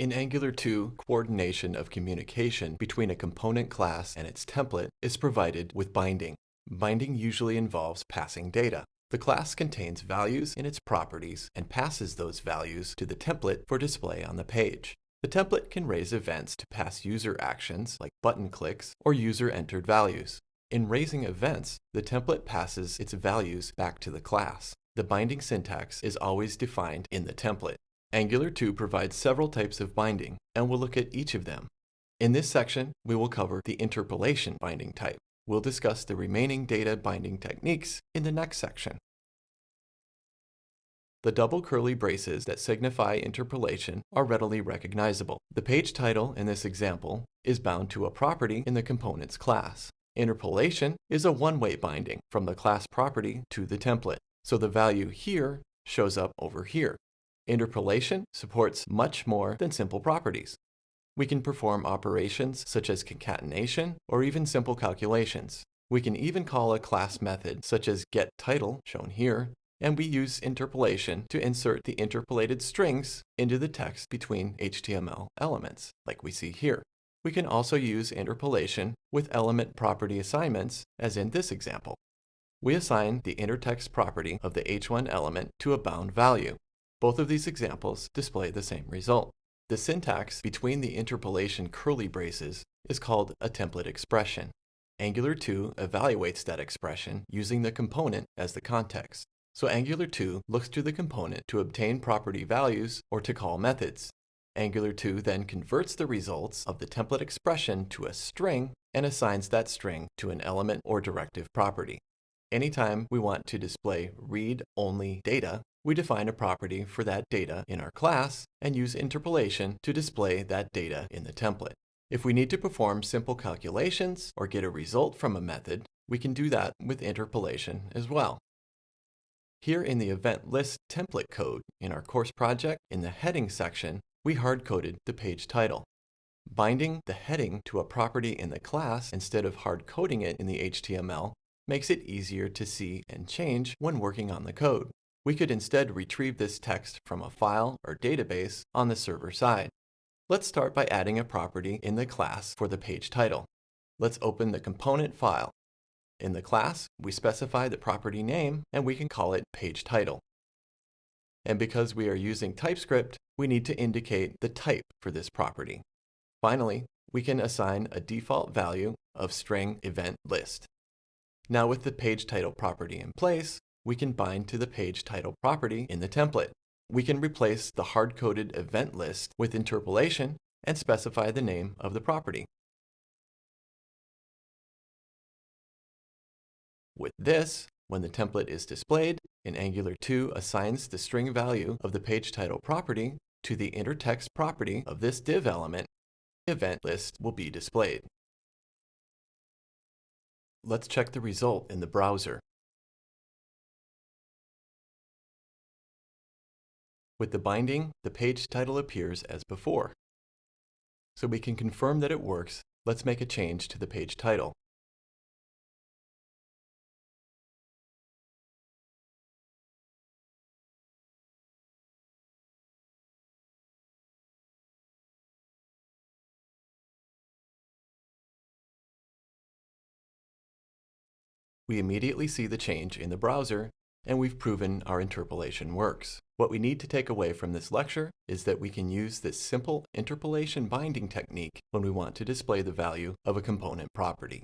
In Angular 2, coordination of communication between a component class and its template is provided with binding. Binding usually involves passing data. The class contains values in its properties and passes those values to the template for display on the page. The template can raise events to pass user actions like button clicks or user-entered values. In raising events, the template passes its values back to the class. The binding syntax is always defined in the template. Angular 2 provides several types of binding, and we'll look at each of them. In this section, we will cover the interpolation binding type. We'll discuss the remaining data binding techniques in the next section. The double curly braces that signify interpolation are readily recognizable. The page title in this example is bound to a property in the component's class. Interpolation is a one-way binding from the class property to the template, so the value here shows up over here. Interpolation supports much more than simple properties. We can perform operations such as concatenation or even simple calculations. We can even call a class method such as getTitle, shown here, and we use interpolation to insert the interpolated strings into the text between HTML elements, like we see here. We can also use interpolation with element property assignments, as in this example. We assign the intertext property of the h1 element to a bound value. Both of these examples display the same result. The syntax between the interpolation curly braces is called a template expression. Angular 2 evaluates that expression using the component as the context. So Angular 2 looks to the component to obtain property values or to call methods. Angular 2 then converts the results of the template expression to a string and assigns that string to an element or directive property. Anytime we want to display read-only data, we define a property for that data in our class and use interpolation to display that data in the template. If we need to perform simple calculations or get a result from a method, we can do that with interpolation as well. Here in the event list template code in our course project, in the heading section, we hard-coded the page title. Binding the heading to a property in the class instead of hard-coding it in the HTML makes it easier to see and change when working on the code. We could instead retrieve this text from a file or database on the server side. Let's start by adding a property in the class for the page title. Let's open the component file. In the class, we specify the property name and we can call it page title. And because we are using TypeScript, we need to indicate the type for this property. Finally, we can assign a default value of string event list. Now with the page title property in place, we can bind to the page title property in the template. We can replace the hard-coded event list with interpolation and specify the name of the property. With this, when the template is displayed, in Angular 2 assigns the string value of the page title property to the intertext property of this div element, the event list will be displayed. Let's check the result in the browser. With the binding, the page title appears as before. So we can confirm that it works. Let's make a change to the page title. We immediately see the change in the browser, and we've proven our interpolation works. What we need to take away from this lecture is that we can use this simple interpolation binding technique when we want to display the value of a component property.